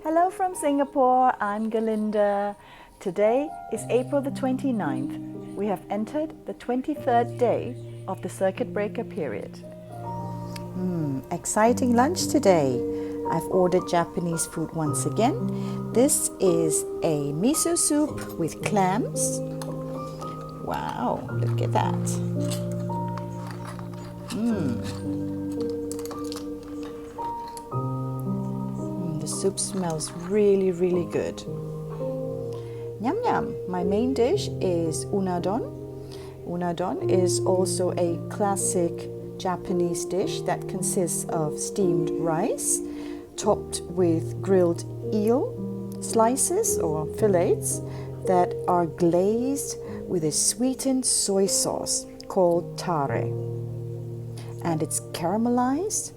Hello from Singapore, I'm Galinda. Today is April the 29th. We have entered the 23rd day of the circuit breaker period. Exciting lunch today. I've ordered Japanese food once again. This is a miso soup with clams. Wow, look at that. The soup smells really, really good. Yum yum. My main dish is unadon. Unadon is also a classic Japanese dish that consists of steamed rice topped with grilled eel slices or fillets that are glazed with a sweetened soy sauce called tare. And it's caramelized,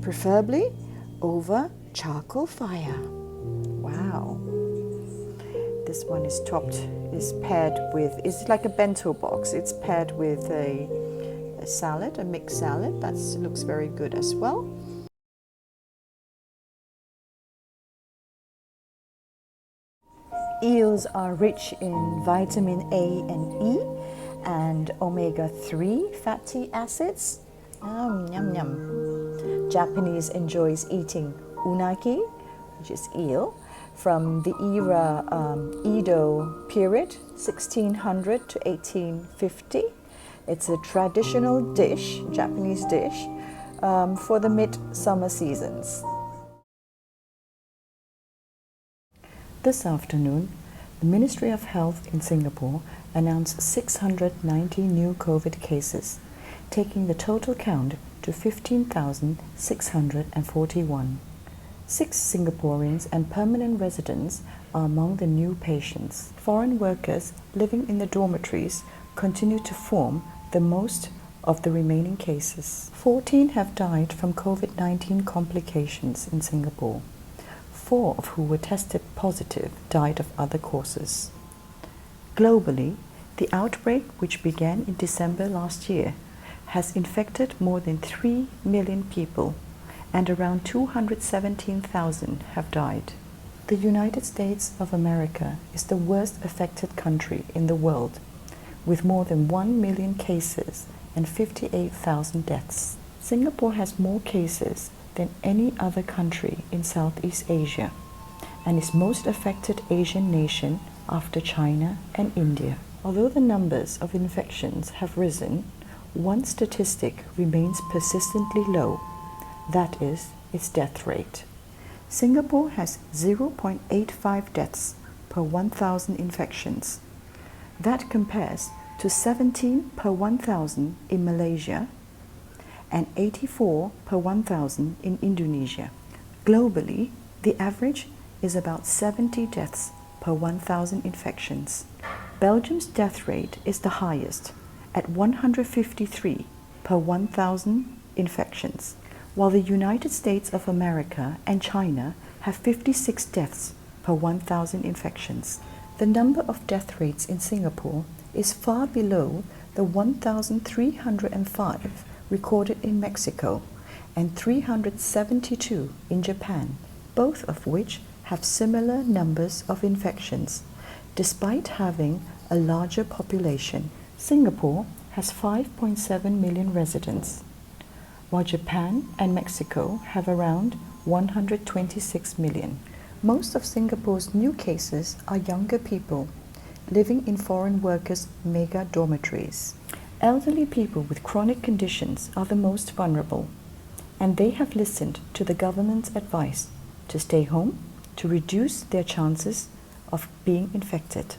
preferably over charcoal fire. Wow. This one is paired with, it's like a bento box. It's paired with a salad, a mixed salad. That looks very good as well. Eels are rich in vitamin A and E and omega-3 fatty acids. Yum, yum. Japanese enjoys eating unagi, which is eel, from the era Edo period, 1600 to 1850. It's a traditional dish, Japanese dish, for the mid-summer seasons. This afternoon, the Ministry of Health in Singapore announced 690 new COVID cases, taking the total count to 15,641. 6 Singaporeans and permanent residents are among the new patients. Foreign workers living in the dormitories continue to form the most of the remaining cases. 14 have died from COVID-19 complications in Singapore. 4 of who were tested positive died of other causes. Globally, the outbreak, which began in December last year, has infected more than 3 million people, and around 217,000 have died. The United States of America is the worst affected country in the world, with more than 1 million cases and 58,000 deaths. Singapore has more cases than any other country in Southeast Asia, and is most affected Asian nation after China and India. Although the numbers of infections have risen, one statistic remains persistently low. That is its death rate. Singapore has 0.85 deaths per 1,000 infections. That compares to 17 per 1,000 in Malaysia and 84 per 1,000 in Indonesia. Globally, the average is about 70 deaths per 1,000 infections. Belgium's death rate is the highest, at 153 per 1,000 infections, while the United States of America and China have 56 deaths per 1,000 infections. The number of death rates in Singapore is far below the 1,305 recorded in Mexico and 372 in Japan, both of which have similar numbers of infections, despite having a larger population. Singapore has 5.7 million residents, while Japan and Mexico have around 126 million. Most of Singapore's new cases are younger people living in foreign workers' mega dormitories. Elderly people with chronic conditions are the most vulnerable, and they have listened to the government's advice to stay home to reduce their chances of being infected.